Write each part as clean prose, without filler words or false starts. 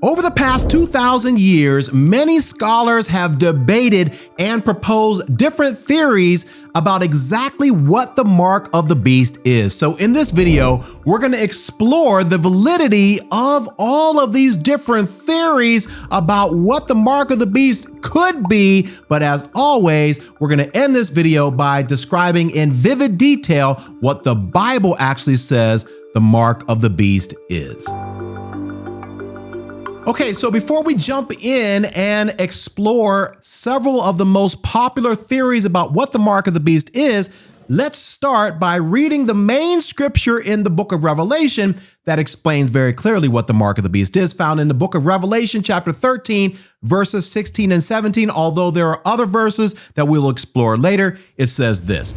Over the past 2,000 years, many scholars have debated and proposed different theories about exactly what the mark of the beast is. So in this video, we're going to explore the validity of all of these different theories about what the mark of the beast could be. But as always, we're going to end this video by describing in vivid detail what the Bible actually says the mark of the beast is. Okay, so before we jump in and explore several of the most popular theories about what the mark of the beast is, let's start by reading the main scripture in the book of Revelation that explains very clearly what the mark of the beast is, found in the book of Revelation, chapter 13, verses 16 and 17. Although there are other verses that we will explore later, it says this: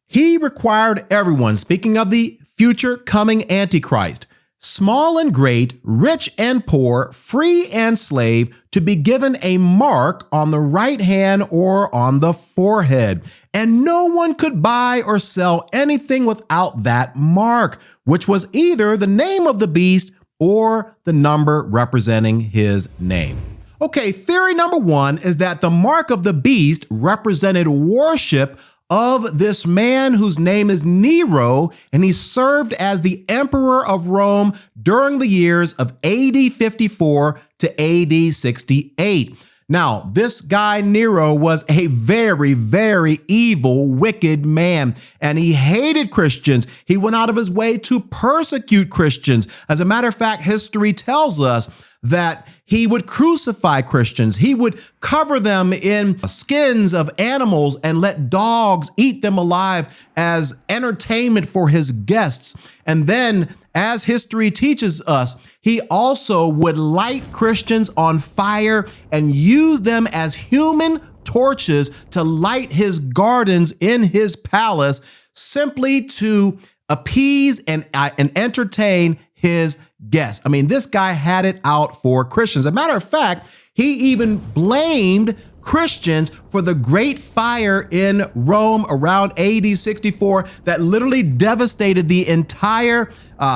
He required everyone, speaking of the future coming Antichrist, small and great, rich and poor, free and slave, to be given a mark on the right hand or on the forehead. And no one could buy or sell anything without that mark, which was either the name of the beast or the number representing his name. Okay, theory number one is that the mark of the beast represented worship of this man whose name is Nero, and he served as the emperor of Rome during the years of AD 54 to AD 68. Now, this guy Nero was a very, very evil, wicked man, and he hated Christians. He went out of his way to persecute Christians. As a matter of fact, history tells us that he would crucify Christians. He would cover them in skins of animals and let dogs eat them alive as entertainment for his guests. And then, as history teaches us, he also would light Christians on fire and use them as human torches to light his gardens in his palace, simply to appease and entertain his guests. I mean, this guy had it out for Christians. As a matter of fact, he even blamed Christians for the great fire in Rome around AD 64 that literally devastated the entire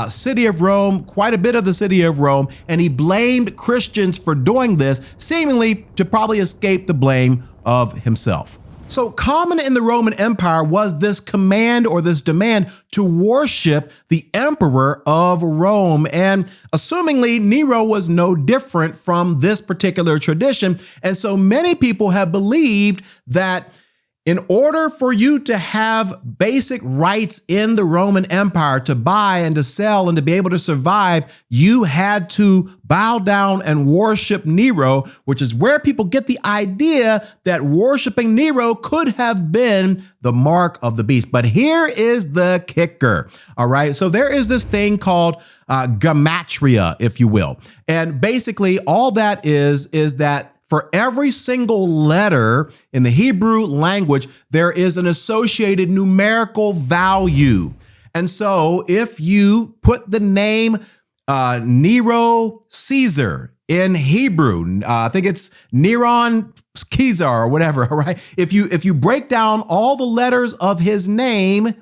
city of Rome, quite a bit of the city of Rome. And he blamed Christians for doing this, seemingly to probably escape the blame of himself. So common in the Roman Empire was this command or this demand to worship the emperor of Rome. And assumingly, Nero was no different from this particular tradition. And so many people have believed that in order for you to have basic rights in the Roman Empire to buy and to sell and to be able to survive, you had to bow down and worship Nero, which is where people get the idea that worshiping Nero could have been the mark of the beast. But here is the kicker. All right. So there is this thing called gematria, if you will. And basically all that is that for every single letter in the Hebrew language, there is an associated numerical value. And so if you put the name Nero Caesar in Hebrew, I think it's Neron Caesar or whatever, all right? If you break down all the letters of his name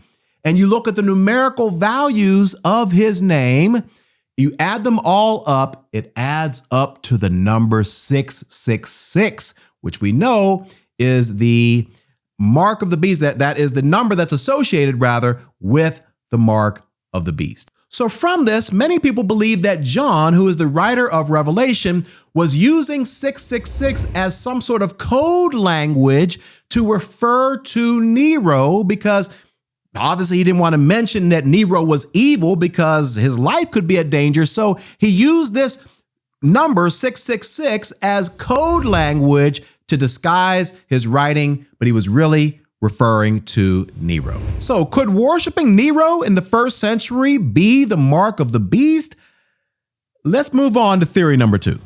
and you look at the numerical values of his name, you add them all up, it adds up to the number 666, which we know is the mark of the beast. That is the number that's associated, rather, with the mark of the beast. So from this, many people believe that John, who is the writer of Revelation, was using 666 as some sort of code language to refer to Nero, because obviously, he didn't want to mention that Nero was evil because his life could be at danger. So he used this number 666 as code language to disguise his writing, but he was really referring to Nero. So could worshiping Nero in the first century be the mark of the beast? Let's move on to theory number two.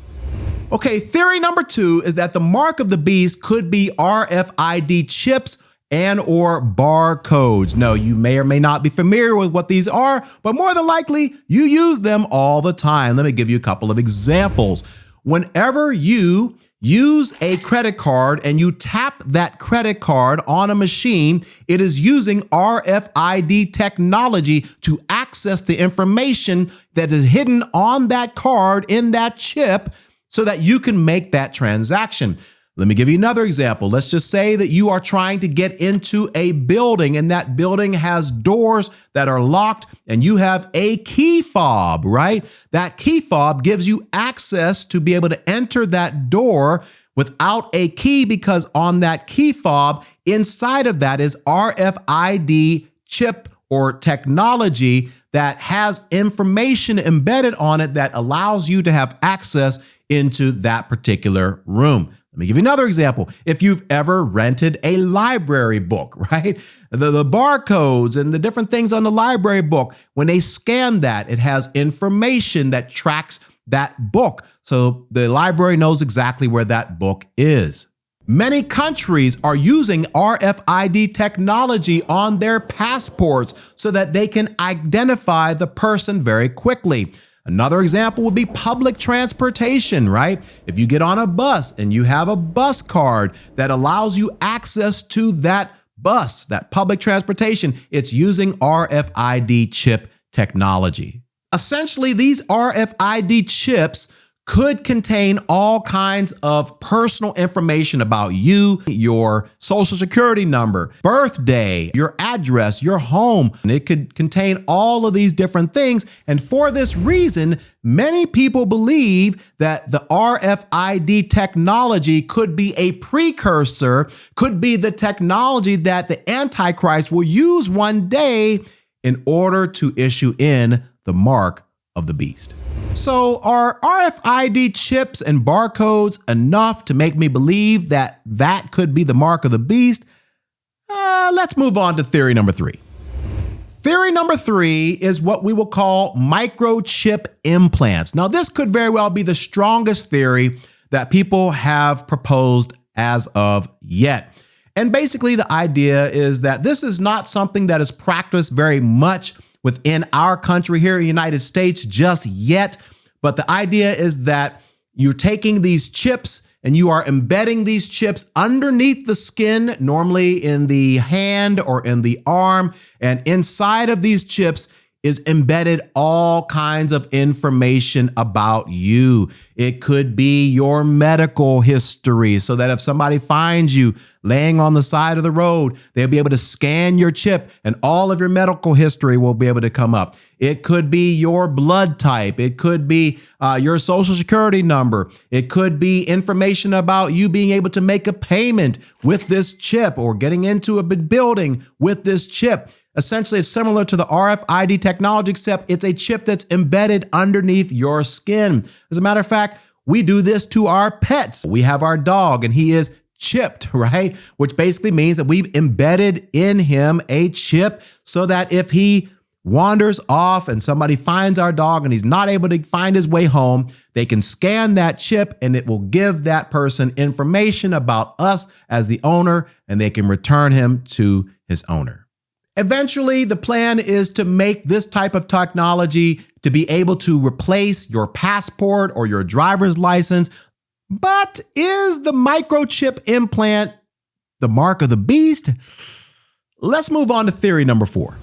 Okay, theory number two is that the mark of the beast could be RFID chips and or barcodes. No, you may or may not be familiar with what these are, but more than likely you use them all the time. Let me give you a couple of examples. whenever you use a credit card and you tap that credit card on a machine, it is using RFID technology to access the information that is hidden on that card in that chip so that you can make that transaction. Let me give you another example. Let's just say that you are trying to get into a building and that building has doors that are locked and you have a key fob, right? That key fob gives you access to be able to enter that door without a key, because on that key fob, inside of that is RFID chip or technology that has information embedded on it that allows you to have access into that particular room. Let me give you another example. If you've ever rented a library book, right? The barcodes and the different things on the library book, when they scan that, it has information that tracks that book. So the library knows exactly where that book is. Many countries are using RFID technology on their passports so that they can identify the person very quickly. Another example would be public transportation, right? If you get on a bus and you have a bus card that allows you access to that bus, that public transportation, it's using RFID chip technology. Essentially, these RFID chips could contain all kinds of personal information about you, your social security number, birthday, your address, your home. And it could contain all of these different things. And for this reason, many people believe that the RFID technology could be a precursor, could be the technology that the Antichrist will use one day in order to issue in the mark of the beast. So are RFID chips and barcodes enough to make me believe that that could be the mark of the beast? Let's move on to theory number 3. Theory number 3 is what we will call microchip implants. Now, this could very well be the strongest theory that people have proposed as of yet. And basically, the idea is that this is not something that is practiced very much within our country here in the United States just yet. But the idea is that you're taking these chips and you are embedding these chips underneath the skin, normally in the hand or in the arm. And inside of these chips is embedded all kinds of information about you. It could be your medical history, so that if somebody finds you laying on the side of the road, they'll be able to scan your chip and all of your medical history will be able to come up. It could be your blood type. It could be your social security number. It could be information about you being able to make a payment with this chip or getting into a building with this chip. Essentially, it's similar to the RFID technology, except it's a chip that's embedded underneath your skin. As a matter of fact, we do this to our pets. We have our dog and he is chipped, right? Which basically means that we've embedded in him a chip so that if he wanders off and somebody finds our dog and he's not able to find his way home, they can scan that chip and it will give that person information about us as the owner, and they can return him to his owner. Eventually, the plan is to make this type of technology to be able to replace your passport or your driver's license. But is the microchip implant the mark of the beast? Let's move on to theory number 4.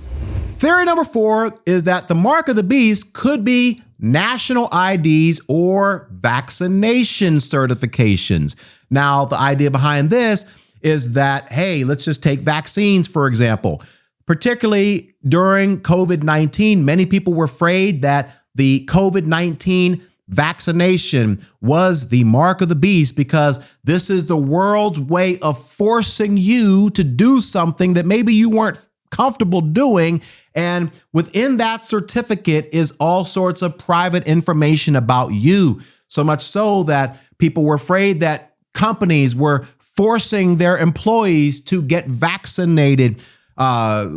Theory number 4 is that the mark of the beast could be national IDs or vaccination certifications. Now, the idea behind this is that, hey, let's just take vaccines, for example. Particularly during COVID-19, many people were afraid that the COVID-19 vaccination was the mark of the beast because this is the world's way of forcing you to do something that maybe you weren't comfortable doing. And within that certificate is all sorts of private information about you. So much so that people were afraid that companies were forcing their employees to get vaccinated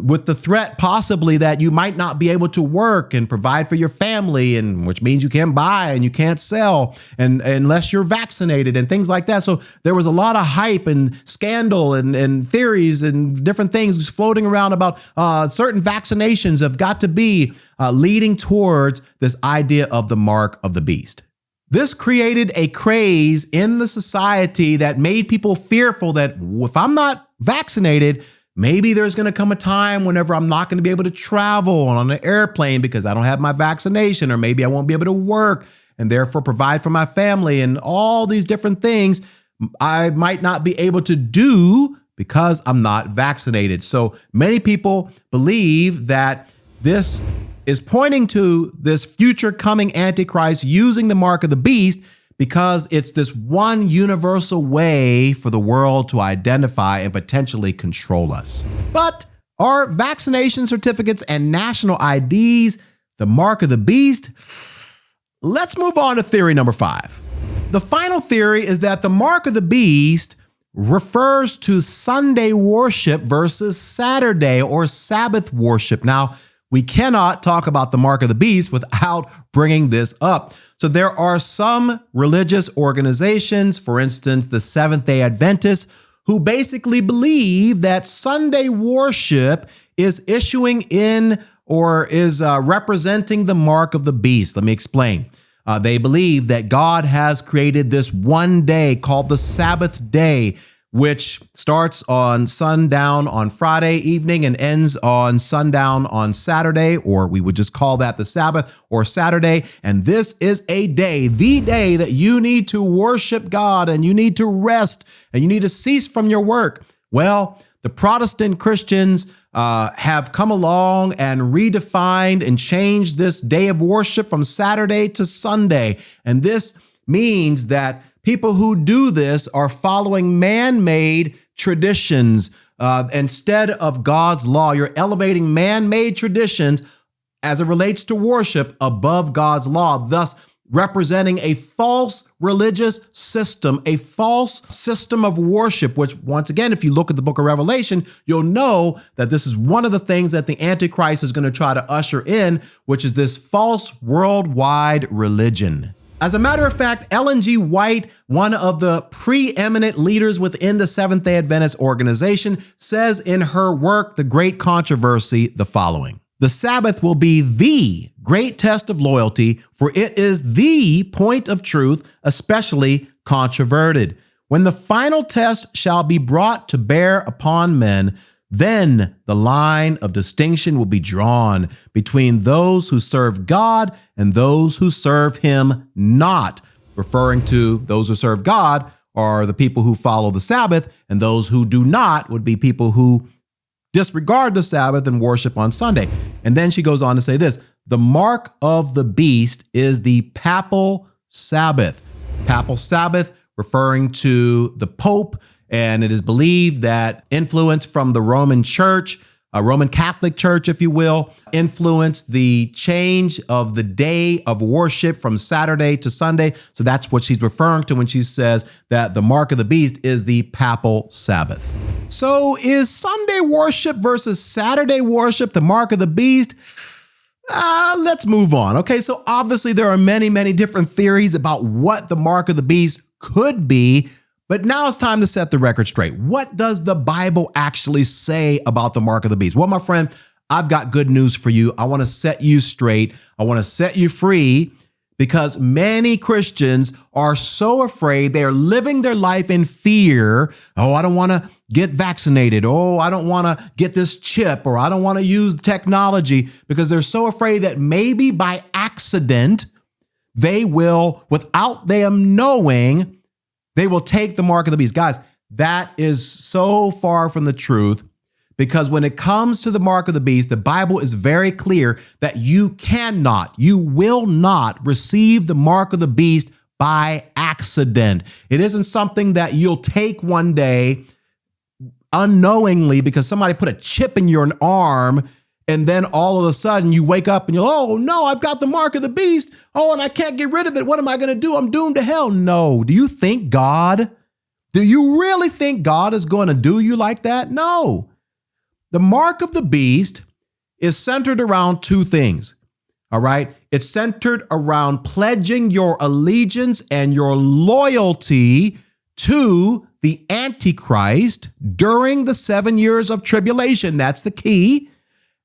with the threat possibly that you might not be able to work and provide for your family, and which means you can't buy and you can't sell and unless you're vaccinated and things like that. So there was a lot of hype and scandal and theories and different things floating around about certain vaccinations have got to be leading towards this idea of the mark of the beast. This created a craze in the society that made people fearful that if I'm not vaccinated, maybe there's going to come a time whenever I'm not going to be able to travel on an airplane because I don't have my vaccination, or maybe I won't be able to work and therefore provide for my family, and all these different things I might not be able to do because I'm not vaccinated. So many people believe that this is pointing to this future coming Antichrist using the mark of the beast, because it's this one universal way for the world to identify and potentially control us. But are vaccination certificates and national IDs the mark of the beast? Let's move on to theory number 5. The final theory is that the mark of the beast refers to Sunday worship versus Saturday or Sabbath worship. Now, we cannot talk about the mark of the beast without bringing this up. So there are some religious organizations, for instance, the Seventh-day Adventists, who basically believe that Sunday worship is issuing in or is representing the mark of the beast. Let me explain. They believe that God has created this one day called the Sabbath day, which starts on sundown on Friday evening and ends on sundown on Saturday, or we would just call that the Sabbath or Saturday. And this is a day, the day that you need to worship God and you need to rest and you need to cease from your work. Well, the Protestant Christians have come along and redefined and changed this day of worship from Saturday to Sunday. And this means that people who do this are following man-made traditions instead of God's law. You're elevating man-made traditions as it relates to worship above God's law, thus representing a false religious system, a false system of worship, which once again, if you look at the book of Revelation, you'll know that this is one of the things that the Antichrist is going to try to usher in, which is this false worldwide religion. As a matter of fact, Ellen G. White, one of the preeminent leaders within the Seventh-day Adventist organization, says in her work, The Great Controversy, the following: "The Sabbath will be the great test of loyalty, for it is the point of truth, especially controverted. When the final test shall be brought to bear upon men, then the line of distinction will be drawn between those who serve God and those who serve him not," referring to those who serve God are the people who follow the Sabbath, and those who do not would be people who disregard the Sabbath and worship on Sunday. And then she goes on to say this: "The mark of the beast is the papal Sabbath." Papal Sabbath referring to the Pope, and it is believed that influence from the Roman Church, a Roman Catholic Church, if you will, influenced the change of the day of worship from Saturday to Sunday. So that's what she's referring to when she says that the mark of the beast is the papal Sabbath. So is Sunday worship versus Saturday worship the mark of the beast? Let's move on. Okay, so obviously there are many, many different theories about what the mark of the beast could be. But now it's time to set the record straight. What does the Bible actually say about the mark of the beast? Well, my friend, I've got good news for you. I want to set you straight. I want to set you free, because many Christians are so afraid. They are living their life in fear. Oh, I don't want to get vaccinated. Oh, I don't want to get this chip, or I don't want to use technology, because they're so afraid that maybe by accident, they will, without them knowing, they will take the mark of the beast. Guys, that is so far from the truth, because when it comes to the mark of the beast, the Bible is very clear that you will not receive the mark of the beast by accident. It isn't something that you'll take one day unknowingly because somebody put a chip in your arm, and then all of a sudden you wake up and you're, oh no, I've got the mark of the beast. Oh, and I can't get rid of it. What am I going to do? I'm doomed to hell. No. Do you really think God is going to do you like that? No. The mark of the beast is centered around two things. All right. It's centered around pledging your allegiance and your loyalty to the Antichrist during the 7 years of tribulation. That's the key.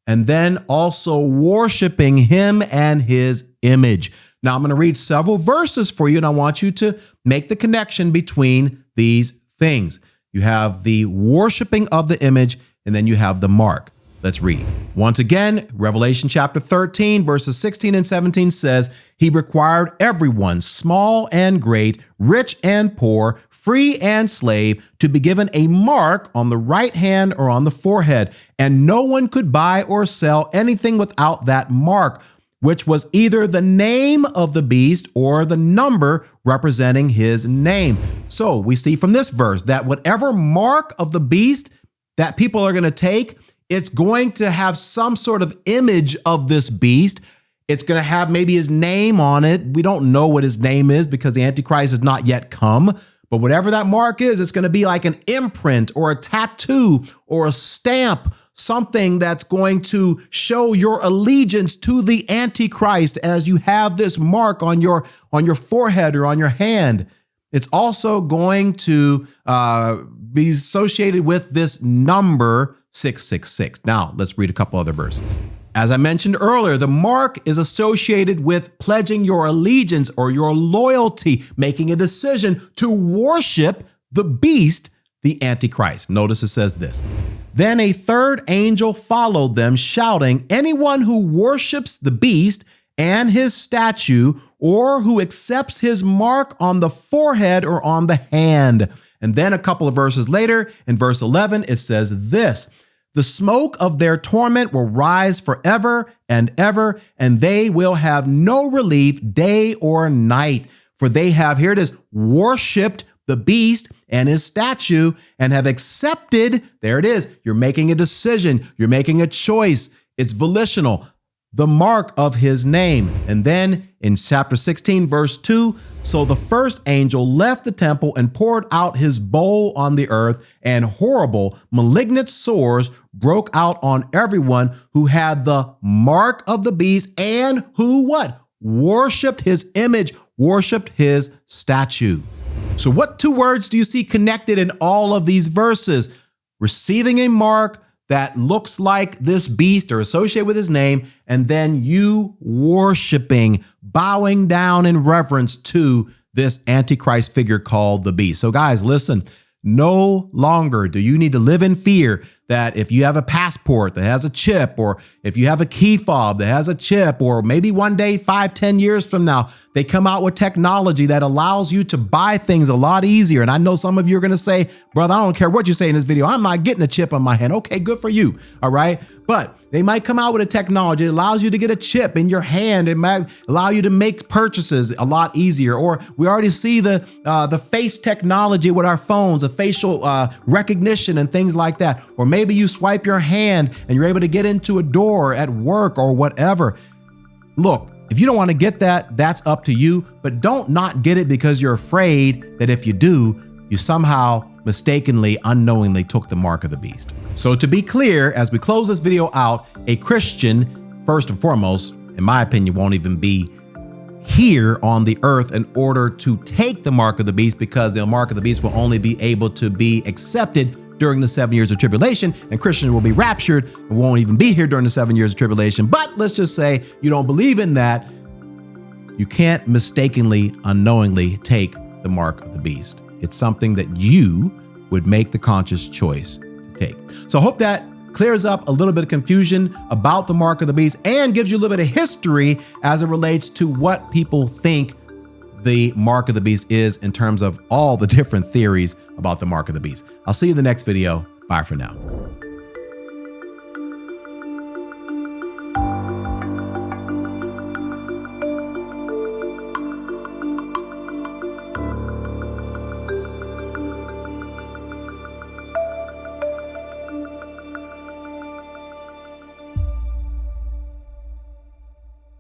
And then also worshiping him and his image. Now, I'm going to read several verses for you, and I want you to make the connection between these things. You have the worshiping of the image, and then you have the mark. Let's read. Once again, Revelation chapter 13, verses 16 and 17 says, "He required everyone, small and great, rich and poor, free and slave, to be given a mark on the right hand or on the forehead, and no one could buy or sell anything without that mark, which was either the name of the beast or the number representing his name." So we see from this verse that whatever mark of the beast that people are going to take, it's going to have some sort of image of this beast. It's going to have maybe his name on it. We don't know what his name is because the Antichrist has not yet come. But whatever that mark is, it's going to be like an imprint or a tattoo or a stamp, something that's going to show your allegiance to the Antichrist as you have this mark on your forehead or on your hand. It's also going to be associated with this number 666. Now, let's read a couple other verses. As I mentioned earlier, the mark is associated with pledging your allegiance or your loyalty, making a decision to worship the beast, the Antichrist. Notice it says this. "Then a third angel followed them, shouting, 'Anyone who worships the beast and his statue, or who accepts his mark on the forehead or on the hand.'" And then a couple of verses later, in verse 11, it says this, "The smoke of their torment will rise forever and ever, and they will have no relief day or night. For they have," here it is, "worshipped the beast and his statue, and have accepted," there it is, you're making a decision, you're making a choice, it's volitional, "the mark of his name." And then in chapter 16, verse 2, "So the first angel left the temple and poured out his bowl on the earth, and horrible, malignant sores broke out on everyone who had the mark of the beast and who," what? "Worshipped his image," worshipped his statue. So what two words do you see connected in all of these verses? Receiving a mark that looks like this beast or associated with his name, and then you worshiping, bowing down in reverence to this Antichrist figure called the beast. So guys, listen, no longer do you need to live in fear that if you have a passport that has a chip, or if you have a key fob that has a chip, or maybe one day, 5-10 years from now, they come out with technology that allows you to buy things a lot easier. And I know some of you are going to say, "Brother, I don't care what you say in this video, I'm not getting a chip on my hand." Okay, good for you. All right. But they might come out with a technology that allows you to get a chip in your hand. It might allow you to make purchases a lot easier. Or we already see the face technology with our phones, the facial recognition and things like that. Or maybe you swipe your hand and you're able to get into a door at work or whatever. Look, if you don't want to get that, that's up to you. But don't not get it because you're afraid that if you do, you somehow mistakenly, unknowingly took the mark of the beast. So to be clear, as we close this video out, a Christian, first and foremost, in my opinion, won't even be here on the earth in order to take the mark of the beast, because the mark of the beast will only be able to be accepted during the 7 years of tribulation, and Christians will be raptured and won't even be here during the 7 years of tribulation. But let's just say you don't believe in that. You can't mistakenly, unknowingly take the mark of the beast. It's something that you would make the conscious choice to take. So I hope that clears up a little bit of confusion about the mark of the beast and gives you a little bit of history as it relates to what people think the mark of the beast is in terms of all the different theories about the mark of the beast. I'll see you in the next video. Bye for now.